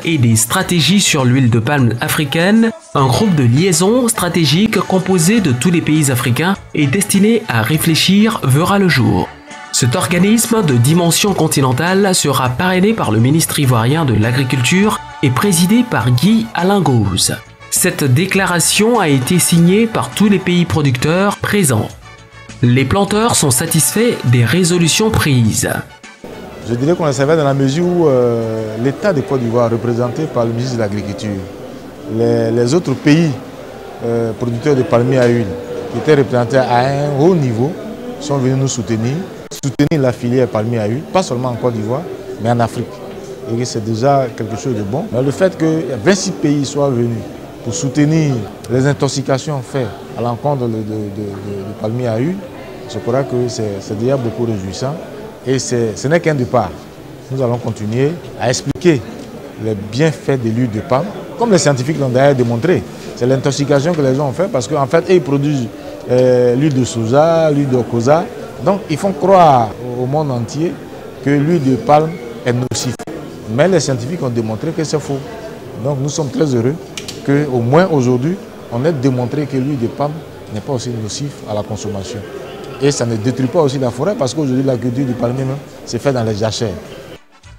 Et des stratégies sur l'huile de palme africaine, un groupe de liaison stratégique composé de tous les pays africains et destiné à réfléchir verra le jour. Cet organisme de dimension continentale sera parrainé par le ministre ivoirien de l'Agriculture et présidé par Guy Alain Gauze. Cette déclaration a été signée par tous les pays producteurs présents. Les planteurs sont satisfaits des résolutions prises. Je dirais qu'on est satisfait dans la mesure où l'État de Côte d'Ivoire, représenté par le ministre de l'Agriculture, les autres pays producteurs de palmiers à huile, qui étaient représentés à un haut niveau, sont venus nous soutenir la filière palmier à huile, pas seulement en Côte d'Ivoire, mais en Afrique. Et c'est déjà quelque chose de bon. Mais le fait que 26 pays soient venus pour soutenir les intoxications faites à l'encontre du palmier à huile, je crois que c'est déjà beaucoup réjouissant. Et ce n'est qu'un départ. Nous allons continuer à expliquer les bienfaits de l'huile de palme, comme les scientifiques l'ont d'ailleurs démontré. C'est l'intoxication que les gens ont fait parce qu'en fait, ils produisent l'huile de soja, l'huile de colza. Donc, ils font croire au monde entier que l'huile de palme est nocive. Mais les scientifiques ont démontré que c'est faux. Donc, nous sommes très heureux qu'au moins aujourd'hui, on ait démontré que l'huile de palme n'est pas aussi nocive à la consommation. Et ça ne détruit pas aussi la forêt parce qu'aujourd'hui, la culture du palmier c'est fait dans les jachères.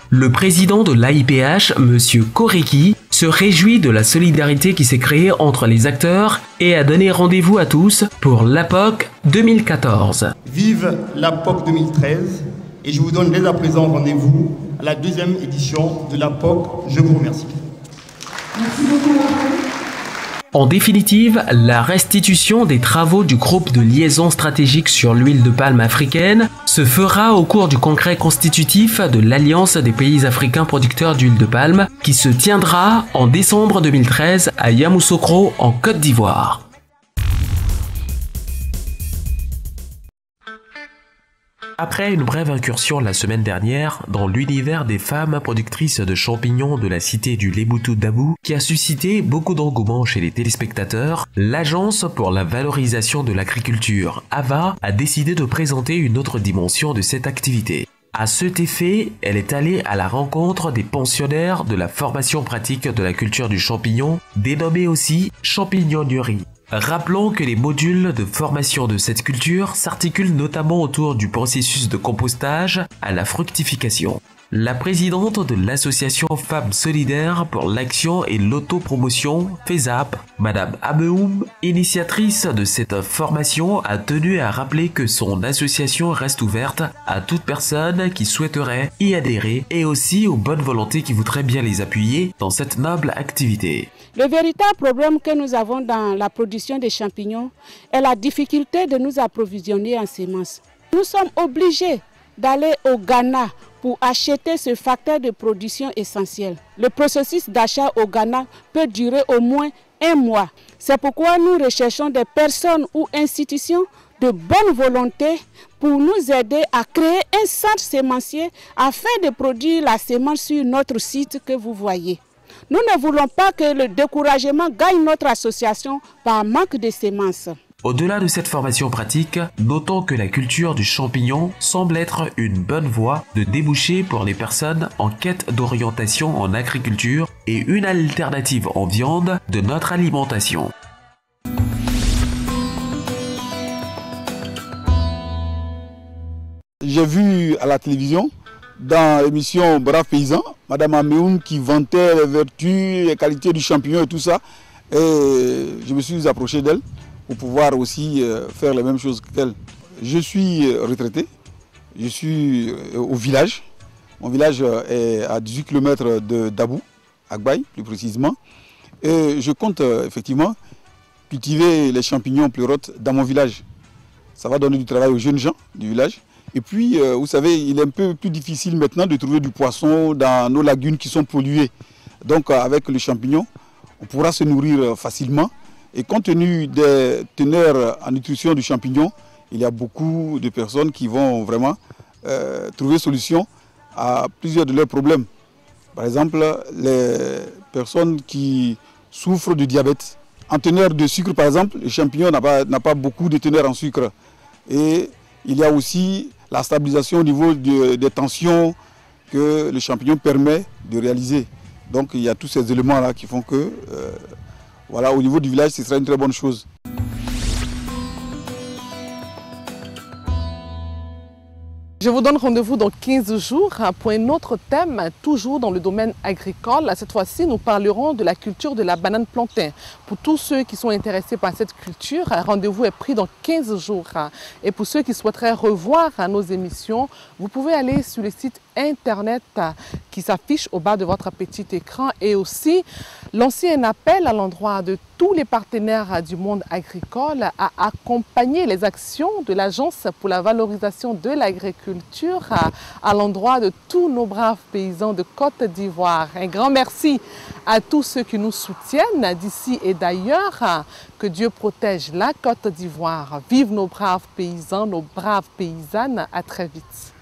Le président de l'AIPH, M. Koreki, se réjouit de la solidarité qui s'est créée entre les acteurs et a donné rendez-vous à tous pour l'APOC 2014. Vive l'APOC 2013 et je vous donne dès à présent rendez-vous à la deuxième édition de l'APOC. Je vous remercie. Merci beaucoup. En définitive, la restitution des travaux du groupe de liaison stratégique sur l'huile de palme africaine se fera au cours du congrès constitutif de l'Alliance des pays africains producteurs d'huile de palme qui se tiendra en décembre 2013 à Yamoussoukro en Côte d'Ivoire. Après une brève incursion la semaine dernière dans l'univers des femmes productrices de champignons de la cité du Lémoutou Dabou qui a suscité beaucoup d'engouement chez les téléspectateurs, l'Agence pour la valorisation de l'agriculture, AVA, a décidé de présenter une autre dimension de cette activité. À cet effet, elle est allée à la rencontre des pensionnaires de la formation pratique de la culture du champignon, dénommée aussi champignonnerie. Rappelons que les modules de formation de cette culture s'articulent notamment autour du processus de compostage à la fructification. La présidente de l'association Femmes Solidaires pour l'Action et l'Autopromotion, FESAP, Madame Ameoum, initiatrice de cette formation, a tenu à rappeler que son association reste ouverte à toute personne qui souhaiterait y adhérer et aussi aux bonnes volontés qui voudraient bien les appuyer dans cette noble activité. Le véritable problème que nous avons dans la production des champignons est la difficulté de nous approvisionner en semences. Nous sommes obligés d'aller au Ghana pour acheter ce facteur de production essentiel. Le processus d'achat au Ghana peut durer au moins 1 mois. C'est pourquoi nous recherchons des personnes ou institutions de bonne volonté pour nous aider à créer un centre sémencier afin de produire la semence sur notre site que vous voyez. Nous ne voulons pas que le découragement gagne notre association par manque de semences. Au-delà de cette formation pratique, notons que la culture du champignon semble être une bonne voie de débouché pour les personnes en quête d'orientation en agriculture et une alternative en viande de notre alimentation. J'ai vu à la télévision, dans l'émission Brave Paysan, Madame Ameoum qui vantait les vertus, les qualités du champignon et tout ça. Et je me suis approché d'elle pour pouvoir aussi faire les mêmes choses qu'elle. Je suis retraité, je suis au village. Mon village est à 18 km de Dabou, Agbaï plus précisément. Et je compte effectivement cultiver les champignons pleurotes dans mon village. Ça va donner du travail aux jeunes gens du village. Et puis, vous savez, il est un peu plus difficile maintenant de trouver du poisson dans nos lagunes qui sont polluées. Donc, avec le champignon, on pourra se nourrir facilement. Et compte tenu des teneurs en nutrition du champignon, il y a beaucoup de personnes qui vont vraiment trouver solution à plusieurs de leurs problèmes. Par exemple, les personnes qui souffrent de diabète. En teneur de sucre, par exemple, le champignon n'a pas beaucoup de teneur en sucre. Et il y a aussi la stabilisation au niveau des tensions que le champignon permet de réaliser. Donc il y a tous ces éléments-là qui font que, voilà, au niveau du village, ce sera une très bonne chose. Je vous donne rendez-vous dans 15 jours pour un autre thème, toujours dans le domaine agricole. Cette fois-ci, nous parlerons de la culture de la banane plantain. Pour tous ceux qui sont intéressés par cette culture, rendez-vous est pris dans 15 jours. Et pour ceux qui souhaiteraient revoir nos émissions, vous pouvez aller sur le site internet qui s'affiche au bas de votre petit écran et aussi lancer un appel à l'endroit de tous les partenaires du monde agricole à accompagner les actions de l'Agence pour la valorisation de l'agriculture à l'endroit de tous nos braves paysans de Côte d'Ivoire. Un grand merci à tous ceux qui nous soutiennent d'ici et d'ailleurs. Que Dieu protège la Côte d'Ivoire. Vive nos braves paysans, nos braves paysannes. À très vite.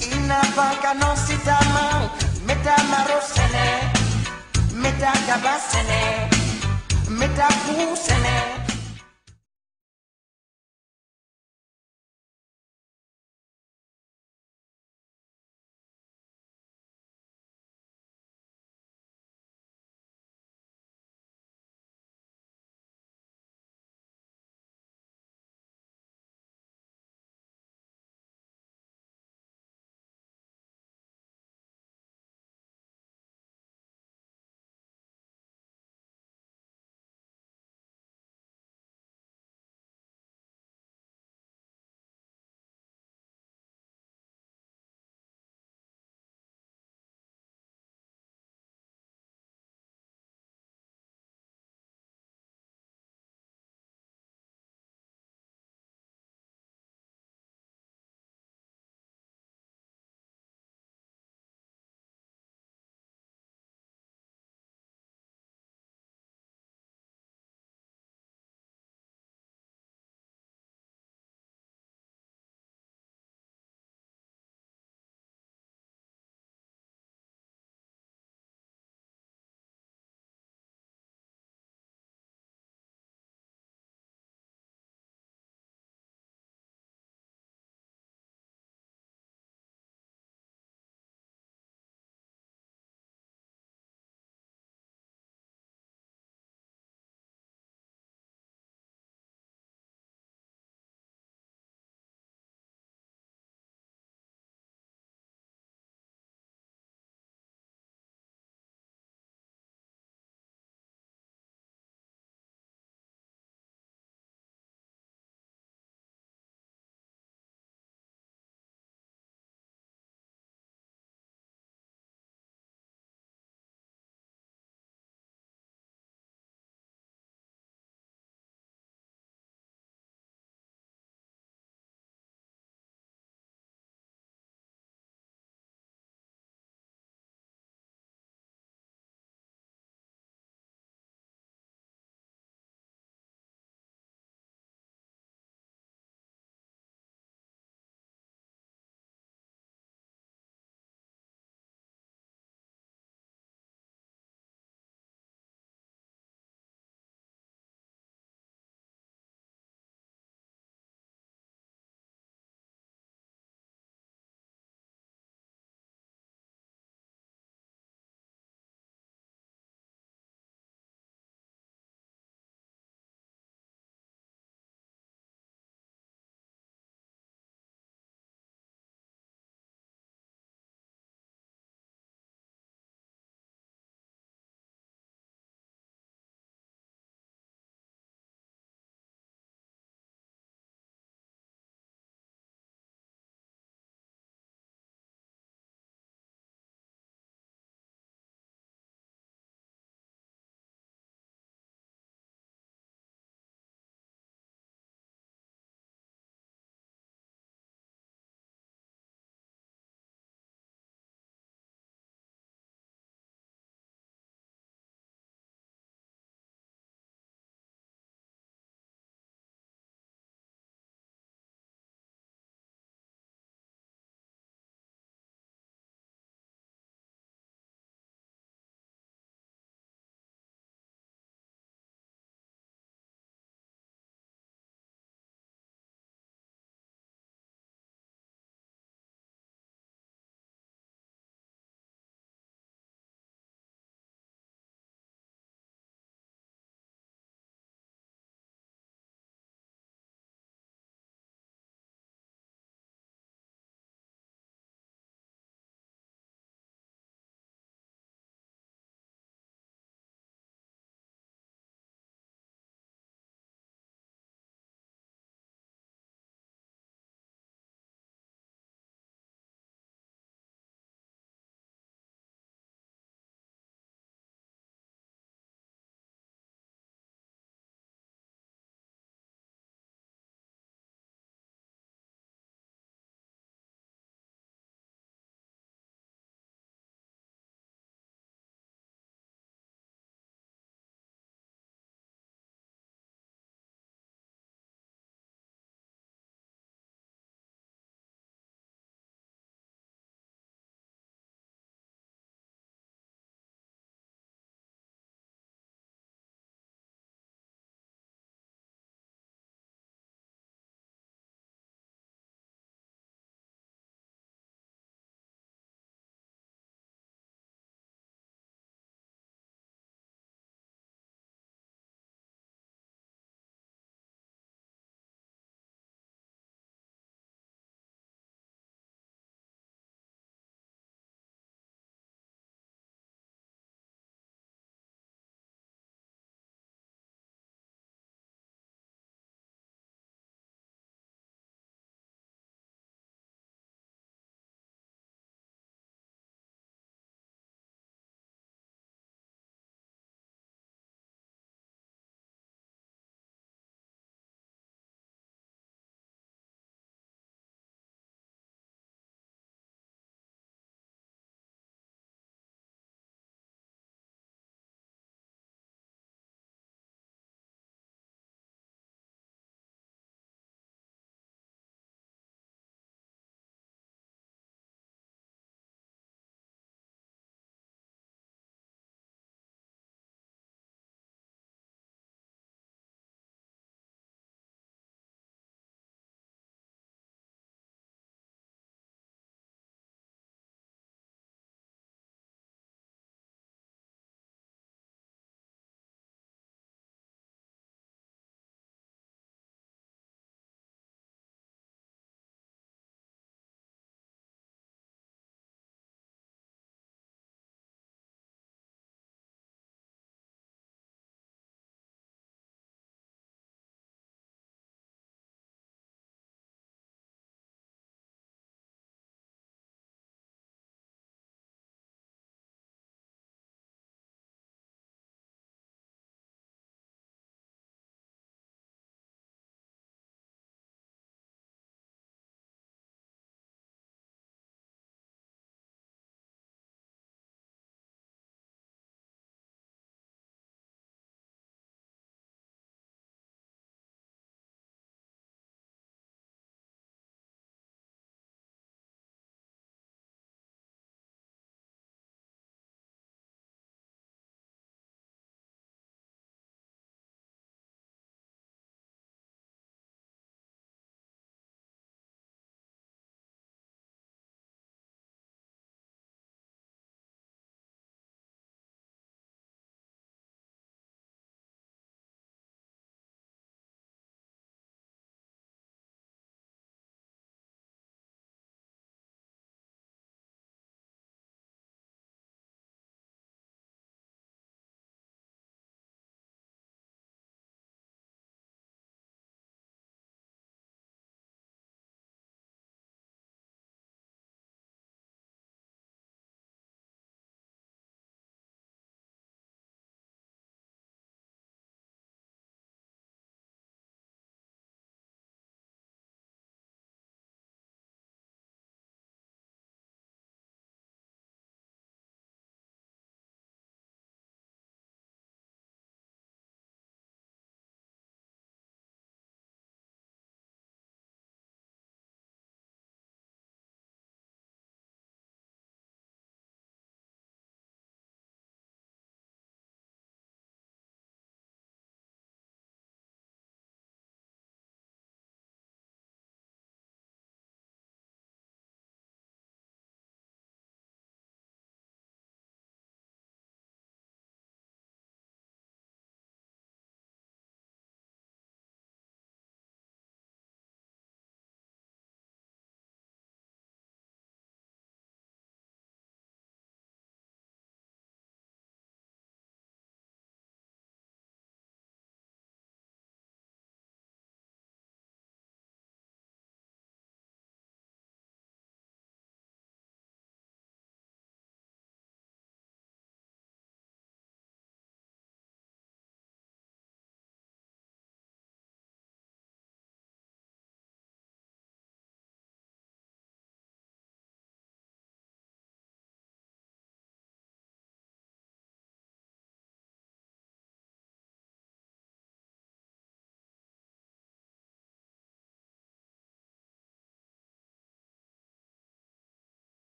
Ina banka non sitama, meta marosene, meta gabasene, meta kusene.